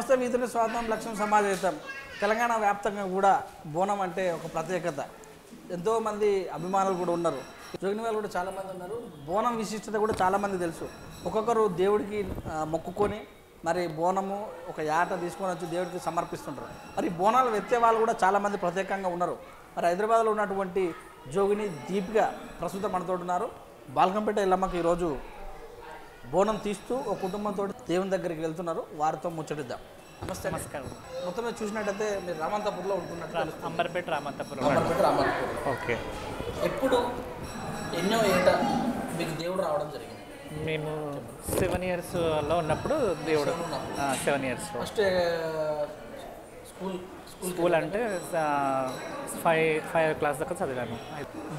నమస్తే మిత్రులు, స్వాగతం. లక్ష్యం సమాజేతం. తెలంగాణ వ్యాప్తంగా కూడా బోనం అంటే ఒక ప్రత్యేకత. ఎంతోమంది అభిమానులు కూడా ఉన్నారు. జోగిని వాళ్ళు కూడా చాలామంది ఉన్నారు. బోనం విశిష్టత కూడా చాలామంది తెలుసు. ఒక్కొక్కరు దేవుడికి మొక్కుకొని మరి బోనము ఒక యాట తీసుకొని వచ్చి దేవుడికి సమర్పిస్తుంటారు. మరి బోనాలు వెత్తే వాళ్ళు కూడా చాలామంది ప్రత్యేకంగా ఉన్నారు. మరి హైదరాబాద్లో ఉన్నటువంటి జోగిని దీపిక ప్రస్తుతం మనతో ఉన్నారు. బాల్కంపేట ఎల్లమ్మకి ఈరోజు బోనం తీస్తూ ఒక కుటుంబంతో దేవుని దగ్గరికి వెళ్తున్నారు. వారితో ముచ్చటిద్దాం. నమస్తే. నమస్కారం. మొత్తం మీద చూసినట్టయితే మీరు రామంతపూర్లో ఉంటున్నట్టు అంబర్పేట రామంతపురం. ఓకే. ఎప్పుడు ఎన్నో ఏట మీకు దేవుడు రావడం జరిగింది? మేము 7 ఇయర్స్లో ఉన్నప్పుడు దేవుడు 7 ఇయర్స్లో. ఫస్ట్ స్కూల్ అంటే 5 క్లాస్ దాకా చదివాను.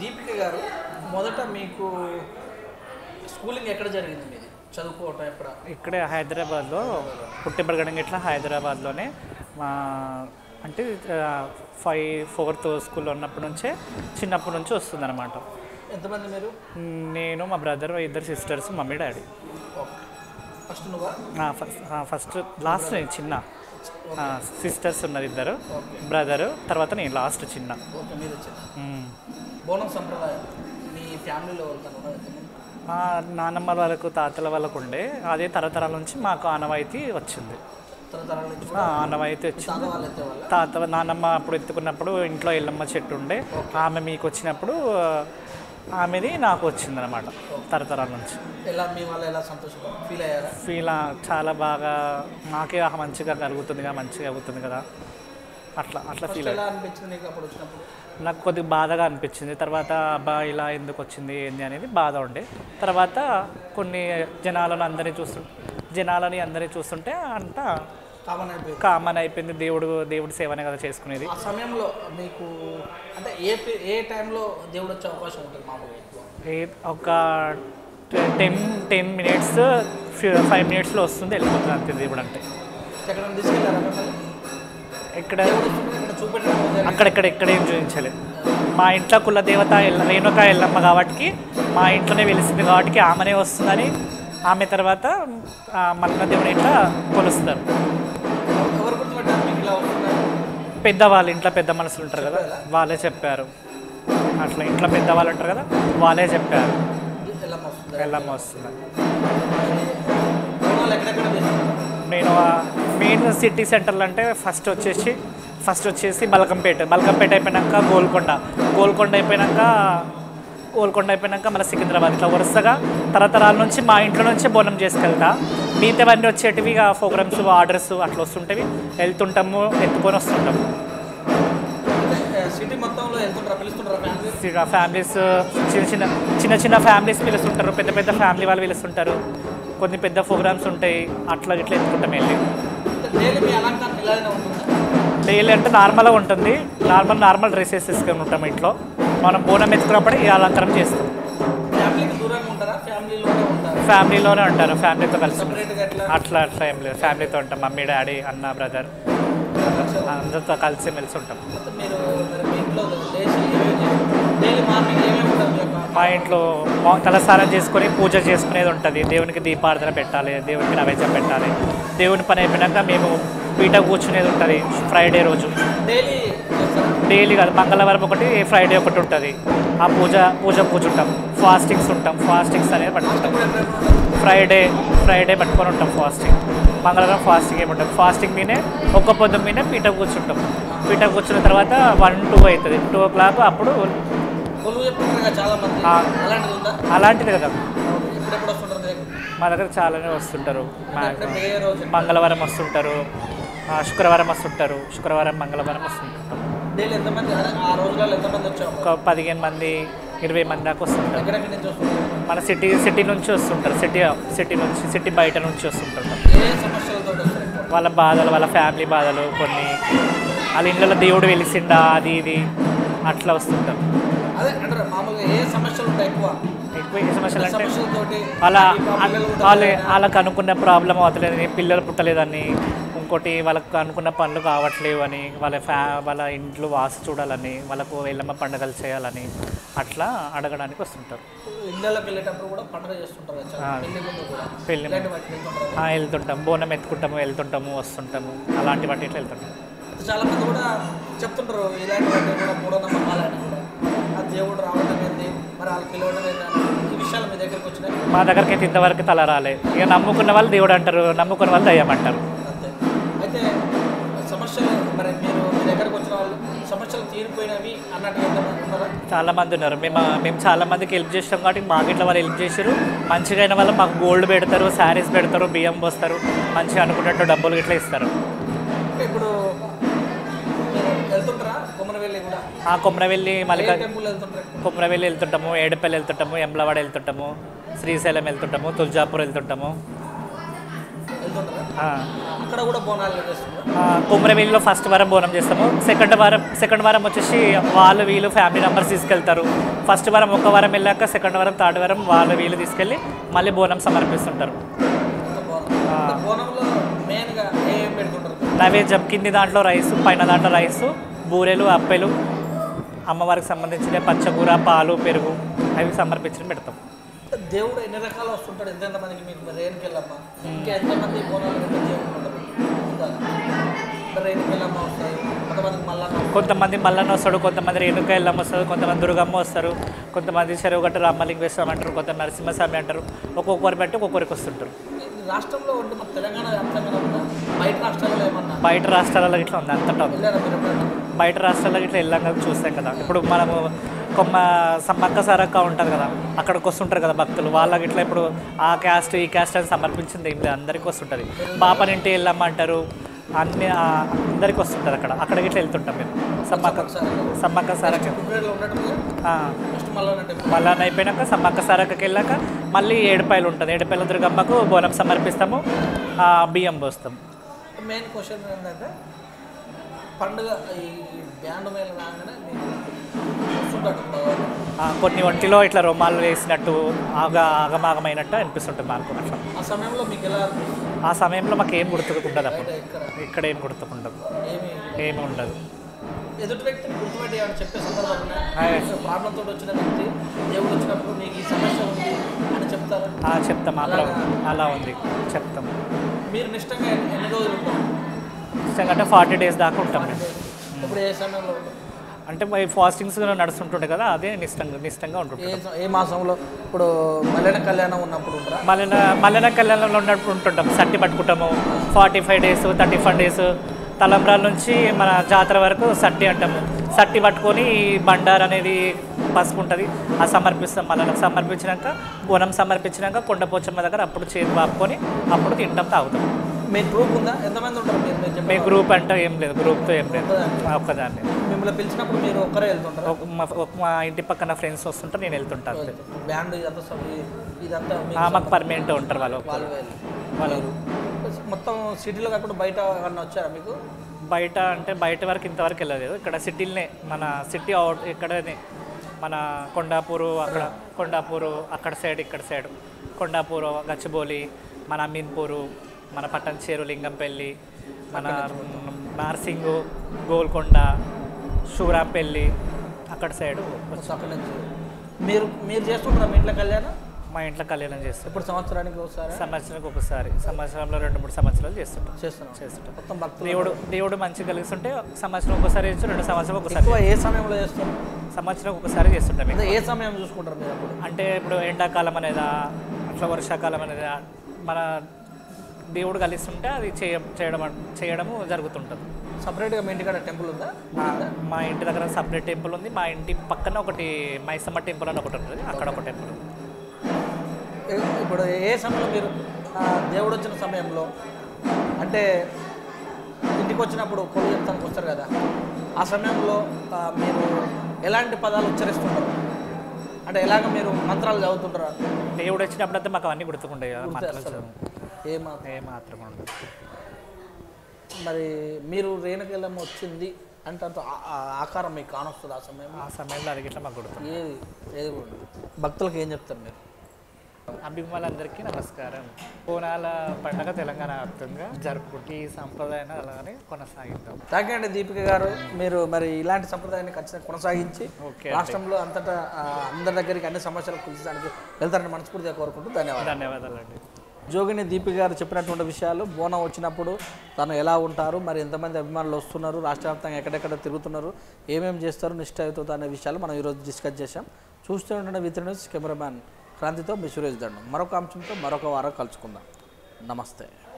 దీపిక గారు, మొదట మీకు స్కూలింగ్ ఎక్కడ జరిగింది? మీది చదువుకోవటం ఎక్కడ? ఇక్కడే హైదరాబాద్లో పుట్టిబడగడం ఇట్లా హైదరాబాద్లోనే మా అంటే 4th స్కూల్లో ఉన్నప్పటి నుంచే చిన్నప్పటి నుంచి వస్తుంది అనమాట. ఎంతమంది మీరు? నేను, మా brother, 2 sisters, mummy, daddy. First నువ్వు? ఫస్ట్ లాస్ట్ నేను చిన్న. సిస్టర్స్ ఉన్నారు 2, బ్రదరు, తర్వాత నేను లాస్ట్ చిన్న. ఓకే, మీరు బోనం సంప్రదాయం మీ ఫ్యామిలీలో మా నాన్నమ్మ వాళ్ళకు, తాతల వాళ్ళకు ఉండే అదే తరతరాల నుంచి మాకు ఆనవాయితీ వచ్చింది. ఆనవాయితీ వచ్చింది. నాన్నమ్మ అప్పుడు ఎత్తుకున్నప్పుడు ఇంట్లో ఎల్లమ్మ చెట్టు ఉండే, ఆమె మీకు వచ్చినప్పుడు ఆమెది నాకు వచ్చింది అనమాట తరతరాల నుంచి. ఫీల్ చాలా బాగా నాకే మంచిగా కలుగుతుంది, మంచిగా అవుతుంది కదా, అట్లా ఫీల్ అనిపించింది. నాకు కొద్దిగా బాధగా అనిపించింది. తర్వాత అబ్బా ఇలా ఎందుకు వచ్చింది ఏంది అనేది బాధ ఉండే. తర్వాత కొన్ని జనాలని అందరినీ చూస్తుంటే అంతా కామన్ అయిపోయింది. దేవుడి సేవనే కదా చేసుకునేది. ఆ సమయంలో మీకు అంటే ఏ టైంలో దేవుడు వచ్చే అవకాశం ఉంటుంది? మామూలుగా ఒక 10 మినిట్స్ 5 మినిట్స్లో వస్తుంది, వెళ్ళిపోతుంది అంతే. దేవుడు అంటే అక్కడెక్కడ ఏం చూపించలేదు. మా ఇంట్లో కుల దేవత రేణుక ఎల్లమ్మ కాబట్టి మా ఇంట్లోనే వెలిసింది కాబట్టి ఆమెనే వస్తుందని, ఆమె తర్వాత మల్ల దేవుని ఇట్లా కొలుస్తారు. పెద్దవాళ్ళు, ఇంట్లో పెద్ద మనుషులు ఉంటారు కదా, వాళ్ళే చెప్పారు. అట్లా ఇంట్లో పెద్దవాళ్ళు ఉంటారు కదా, వాళ్ళే చెప్పారు ఎల్లమ్మ వస్తుందని. నేను మెయిన్ సిటీ సెంటర్లు అంటే ఫస్ట్ వచ్చేసి బల్కంపేట అయిపోయినాక గోల్కొండ అయిపోయినాక మళ్ళీ సికింద్రాబాద్. ఇట్లా వరుసగా తరతరాల నుంచి మా ఇంట్లో నుంచి బోనం చేసుకెళ్తా. మిగతావన్నీ వచ్చేటివి ప్రోగ్రామ్స్, ఆర్డర్స్ అట్లా వస్తుంటేవి వెళ్తుంటాము, ఎత్తుకొని వస్తుంటాము. సిటీ మొత్తంలో ఫ్యామిలీస్ చిన్న ఫ్యామిలీస్ పిలుస్తుంటారు, పెద్ద ఫ్యామిలీ వాళ్ళు పిలుస్తుంటారు. కొన్ని పెద్ద ప్రోగ్రామ్స్ ఉంటాయి, అట్లా ఇట్లా ఎత్తుకుంటాం వెళ్ళి. డైలీ అంటే నార్మల్గా ఉంటుంది. నార్మల్ డ్రెస్సెస్ వేసుకొని ఉంటాం ఇంట్లో. మనం బోనం ఎత్తుకున్నప్పుడు ఈ అలంకారం చేస్తాం. ఫ్యామిలీలోనే ఉంటారు, ఫ్యామిలీతో కలిసి. అట్లా ఏం లేదు, ఫ్యామిలీతో ఉంటాం. మమ్మీ, డాడీ, అన్న, బ్రదర్ అందరితో కలిసి మెలిసి ఉంటాం. మా ఇంట్లో తలస్నానం చేసుకొని పూజ చేసుకునేది ఉంటుంది. దేవునికి దీపారాధన పెట్టాలి, దేవునికి నైవేద్యం పెట్టాలి. దేవుని పని అయిపోయినాక మేము పీట కూర్చునేది ఉంటుంది. ఫ్రైడే రోజు డైలీ కాదు, మంగళవారం ఒకటి, ఫ్రైడే ఒకటి ఉంటుంది. ఆ పూజ కూర్చుంటాం. ఫాస్టింగ్స్ అనేది పట్టుకుంటాం. ఫ్రైడే పట్టుకొని ఉంటాం ఫాస్టింగ్. మంగళవారం ఫాస్టింగ్ ఏముంటాం. ఫాస్టింగ్ మీనే ఒక్క పొద్దు మీనే పీట కూర్చుంటాం. పీట కూర్చున్న తర్వాత 1-2 అవుతుంది. 2 o'clock అప్పుడు అలాంటిది కదా. మా దగ్గర చాలానే వస్తుంటారు. మంగళవారం వస్తుంటారు, శుక్రవారం వస్తుంటారు, మంగళవారం వస్తుంటాం. ఒక 15 మంది 20 మంది దాకా వస్తుంటారు. మన సిటీ నుంచి వస్తుంటారు. సిటీ బయట నుంచి వస్తుంటారు. వాళ్ళ బాధలు, వాళ్ళ ఫ్యామిలీ బాధలు, కొన్ని వాళ్ళ ఇళ్ళలో దేవుడు వెలిసిండా అది ఇది అట్లా వస్తుంటారు. ఎక్కువ ఏ సమస్యలు అంటే వాళ్ళకు అనుకున్న ప్రాబ్లం అవుతలేదని, పిల్లలు పుట్టలేదని, ఇంకోటి వాళ్ళకు అనుకున్న పనులు కావట్లేవు అని వాళ్ళ ఇంట్లో వాసు చూడాలని వాళ్ళకు ఎల్లమ్మ పండుగలు చేయాలని అట్లా అడగడానికి వస్తుంటారు. ఇళ్ళకి వెళ్ళేటప్పుడు కూడా పండుగ చేస్తుంటారు కదా, పెళ్లి ముందు కూడా పెళ్ళి ఇలాంటి వాటికి వెళ్తుంటారు. వెళ్తుంటాం, బోనం ఎత్తుకుంటాము, వెళ్తుంటాము, వస్తుంటాము, అలాంటి వాటి ఇట్లా వెళ్తుంటాం. చాలా మంది కూడా చెప్తుంటారు ఇలాంటి వాటి కూడా మూఢనమ్మకాలని కూడా, ఆ దేవుడు రావడం ఏంటి, మరి వాళ్ళకి పిలవడం ఏంటని, ఈ విషయాలు మీ దగ్గరికి వచ్చినాయి? మా దగ్గరికి అయితే ఇంతవరకు తల రాలే. ఇక నమ్ముకున్న వాళ్ళు దేవుడు అంటారు, నమ్ముకున్న వాళ్ళు దయ్యం అంటారు. అంతే. అయితే సమస్యలు మరి మీరు మీ దగ్గరకు వచ్చిన వాళ్ళు సమస్యలు తీరిపోయినవి అన్నట్టుగా ఉన్నారా? చాలా మంది ఉన్నారు. మేము చాలా మందికి హెల్ప్ చేస్తాం కాబట్టి మాకు ఇట్లా వాళ్ళు హెల్ప్ చేశారు. మంచిగా అయిన వాళ్ళు మాకు గోల్డ్ పెడతారు, శారీస్ పెడతారు, బియ్యం పోస్తారు, మంచిగా అనుకున్నట్టు డబ్బులు ఇట్లా ఇస్తారు. ఇప్పుడు వెళ్తుంటారా కొమరవెల్లి కూడా? కొమరవెల్లి టెంపుల్ వెళ్తుంటారు? కొమరవెల్లి వెళ్తుంటాము, ఏడుపల్లి వెళ్తుంటాము, ఎమ్లవాడ వెళ్తుంటాము, శ్రీశైలం వెళ్తుంటాము, తుల్జాపూర్ వెళ్తుంటాము. అక్కడ కూడా బోనాలు చేస్తున్నారు. కొమరవెల్లిలో ఫస్ట్ వారం బోనం చేస్తాము. సెకండ్ వారం వచ్చేసి వాళ్ళు వీళ్ళు ఫ్యామిలీ మెంబర్స్ తీసుకెళ్తారు. ఫస్ట్ వారం ఒక వారం వెళ్ళాక సెకండ్ వారం థర్డ్ వారం వాళ్ళు వీళ్ళు తీసుకెళ్ళి మళ్ళీ బోనం సమర్పిస్తుంటారు. నైవేద్యం కింది దాంట్లో రైసు, పైన దాంట్లో రైసు, బూరెలు, అప్పెలు, అమ్మవారికి సంబంధించిన పచ్చకూర, పాలు, పెరుగు అవి సమర్పించి పెడతాం. దేవుడు ఎన్ని రకాలు వస్తుంటాడు? ఎంతమందికి మీకు రేణుకి వెళ్ళమ్మా, ఇంకా ఎంతమంది బోనాలు రేణుకి వెళ్ళమ్మ వస్తాయి, కొంతమంది మల్లన్న వస్తాడు, కొంతమంది రేణుక ఎల్లమ్మ వస్తారు, కొంతమంది దుర్గమ్మ వస్తారు, కొంతమంది చెరువుగట్ట రామలింగేశ్వరం అంటారు, కొంతమంది నరసింహస్వామి అంటారు. ఒక్కొక్కరు బట్టి ఒక్కొక్కరికి వస్తుంటారు. రాష్ట్రంలో ఉంటే మన తెలంగాణ వ్యాప్తంగా బయట రాష్ట్రాల్లో ఏమన్నా? బయట రాష్ట్రాలలో ఇట్లా ఉంది అంతటా. బయట రాష్ట్రాలకు ఇట్లా వెళ్ళాం కదా, చూస్తాం కదా. ఇప్పుడు మనము సమ్మక్క సారక్క ఉంటుంది కదా, అక్కడికి వస్తుంటారు కదా భక్తులు, వాళ్ళకి ఇట్లా ఇప్పుడు ఆ క్యాస్ట్ ఈ క్యాస్ట్ అని సమర్పించింది ఏం లేదు, అందరికీ వస్తుంటుంది. బాపనింటి వెళ్ళమ్మంటారు, అందరికి వస్తుంటారు. అక్కడికి ఇట్లా వెళ్తుంటాం మేము. సమ్మక్క సారక్క మళ్ళా అయిపోయినాక సమ్మక్క సారక్కకి వెళ్ళాక మళ్ళీ ఏడుపాయలు ఉంటుంది. ఏడుపాయల దుర్గమ్మకు బోనం సమర్పిస్తాము, బియ్యం పోస్తాం. మెయిన్ క్వశ్చన్ ఏంటంటే పండుగ ఈ బ్యాండ్ మీద రాగానే కొన్ని ఒంటిలో ఇట్లా రోమాలు వేసినట్టు ఆగమాగమైనట్టు అనిపిస్తుంటుంది మాకు. అట్లా ఆ సమయంలో మీకు ఎలా? ఆ సమయంలో మాకు ఏం గుర్తుకుండదు. అప్పుడు ఇక్కడ ఏం గుర్తుకుండదు, ఏమి ఉండదు. ఎదుటి వ్యక్తిని గుర్తుపెట్టి చెప్పే సందర్భంలో ప్రాబ్లంతో వచ్చిన వ్యక్తి దేవుడు వచ్చినప్పుడు మీకు ఈ సమస్య ఉంది అని చెప్తారా? చెప్తాం. అలా ఉంది, చెప్తాం. మీరు నిష్టంగా ఎన్ని రోజులు ఉంటాం? నిష్టంగా అంటే 40 days దాకా ఉంటాం. ఇప్పుడు ఏ సమయంలో అంటే ఫాస్టింగ్స్ నడుస్తుంటుండే కదా, అదే నిష్టంగా ఉంటుంటుంది. ఏ మాసంలో? ఇప్పుడు మల్లెన కళ్యాణం ఉన్నప్పుడు మల్లెన కళ్యాణంలో ఉన్నప్పుడు ఉంటుంటాం. సట్టి పట్టుకుంటాము. 45 days 35 days తలంబ్రాల నుంచి మన జాతర వరకు సట్టి అంటాము. సట్టి పట్టుకొని బండార్ అనేది పసుపు ఉంటుంది, అది సమర్పిస్తాం. మళ్ళీ సమర్పించినాక బోనం సమర్పించినాక కొండపోచమ్మ దగ్గర అప్పుడు చేతి వాపుకొని అప్పుడు తింటాం, తాగుతాం. మీ గ్రూప్ ఉందా? ఎంతమంది ఉంటారు మీ గ్రూప్ అంటే ఏం లేదు, గ్రూప్తో ఏం లేదు, ఒక్కదాన్ని. మిమ్మల్ని పిలిచినప్పుడు మీరు ఒక్కరే వెళ్తుంటారు? మా ఇంటి పక్కన ఫ్రెండ్స్ వస్తుంటారు, నేను వెళ్తుంటాను. బ్యాండ్ ఇదంతా మాకు పర్మనెంట్ ఉంటారు వాళ్ళు. మొత్తం సిటీలో కాకుండా బయట ఏమన్నా వచ్చారా మీకు? బయట అంటే బయట వరకు ఇంతవరకు వెళ్ళలేదు. ఇక్కడ సిటీలనే, మన సిటీ అవుట్ ఇక్కడనే, మన కొండాపూరు అక్కడ సైడ్, ఇక్కడ సైడ్ కొండాపూరు, గచ్చిబౌలి, మన అమీన్పూరు, మన పట్టణచేరు, లింగంపల్లి, మన నార్సింగు, గోల్కొండ, శూరాంపల్లి అక్కడ సైడు. అక్కడ నుంచి మీరు చేస్తుంటారా మీ ఇంట్లో కళ్యాణం? మా ఇంట్లో కళ్యాణం చేస్తాం. ఇప్పుడు సంవత్సరానికి ఒకసారి? సంవత్సరానికి ఒకసారి. సంవత్సరంలో 2-3 సంవత్సరాలు చేస్తుంటాం. మొత్తం దేవుడు మంచిగా కలిగిస్తుంటే సంవత్సరం ఒకసారి చేస్తాం, 2 సంవత్సరం ఒకసారి. ఏ సమయంలో చేస్తాం? సంవత్సరం ఒకసారి చేస్తుంటాం. ఏ సమయం చూసుకుంటారు మీరు అప్పుడు? అంటే ఇప్పుడు ఎండాకాలం అనేదా, అట్లా వర్షాకాలం అనేదా, మన దేవుడు కలిస్తుంటే అది చేయడము జరుగుతుంటుంది. సపరేట్గా మీ ఇంటికాడ టెంపుల్ ఉందా? మా ఇంటి దగ్గర సపరేట్ టెంపుల్ ఉంది. మా ఇంటి పక్కన ఒకటి మైసమ్మ టెంపుల్ అని ఒకటి ఉంటుంది, అక్కడ ఒక టెంపుల్ ఉంది. ఇప్పుడు ఏ సమయంలో మీరు దేవుడు వచ్చిన సమయంలో, అంటే ఇంటికి వచ్చినప్పుడు కొలు చెప్తానికి వస్తారు కదా, ఆ సమయంలో మీరు ఎలాంటి పదాలు ఉచ్చరిస్తుంటారు? అంటే ఎలాగ మీరు మంత్రాలు చదువుతుంటారా? దేవుడు వచ్చినప్పుడు అయితే మాకు అవన్నీ గుర్తుకుంటాయి కదా, ఏ మాత్రం ఉండదు. మరి మీరు రేణుకెళ్ళమ్మ వచ్చింది అంటే అంత ఆకారం మీకు కానొస్తుంది ఆ సమయంలో? ఆ సమయంలో అది ఇట్లా మాకు గుర్తుంది. ఏది భక్తులకు ఏం చెప్తారు మీరు? అభిమానులందరికీ నమస్కారం. బోనాల పండుగ తెలంగాణ వ్యాప్తంగా జరుపుకుంటూ ఈ సంప్రదాయాన్ని అలానే కొనసాగిద్దాం. థ్యాంక్ యూ అండి దీపిక గారు. మీరు మరి ఇలాంటి సంప్రదాయాన్ని ఖచ్చితంగా కొనసాగించి రాష్ట్రంలో అంతటా అందరి దగ్గరికి అన్ని సమస్యలు కుల్చడానికి వెళ్తారని మనస్ఫూర్తిగా కోరుకుంటూ ధన్యవాదాలండి. జోగిని దీపిక గారు చెప్పినటువంటి విషయాలు, బోనం వచ్చినప్పుడు తను ఎలా ఉంటారు, మరి ఎంతమంది అభిమానులు వస్తున్నారు, రాష్ట్ర వ్యాప్తంగా ఎక్కడెక్కడ తిరుగుతున్నారు, ఏమేమి చేస్తారు, నిష్ఠాయుత అనే విషయాలు మనం ఈరోజు డిస్కస్ చేశాం. చూస్తూ ఉండే విత్ న్యూస్ కెమెరామ్యాన్ క్రాంతితో మీ సురేష్ దండం. మరొక అంశంతో మరొక వారం కలుసుకుందాం. నమస్తే.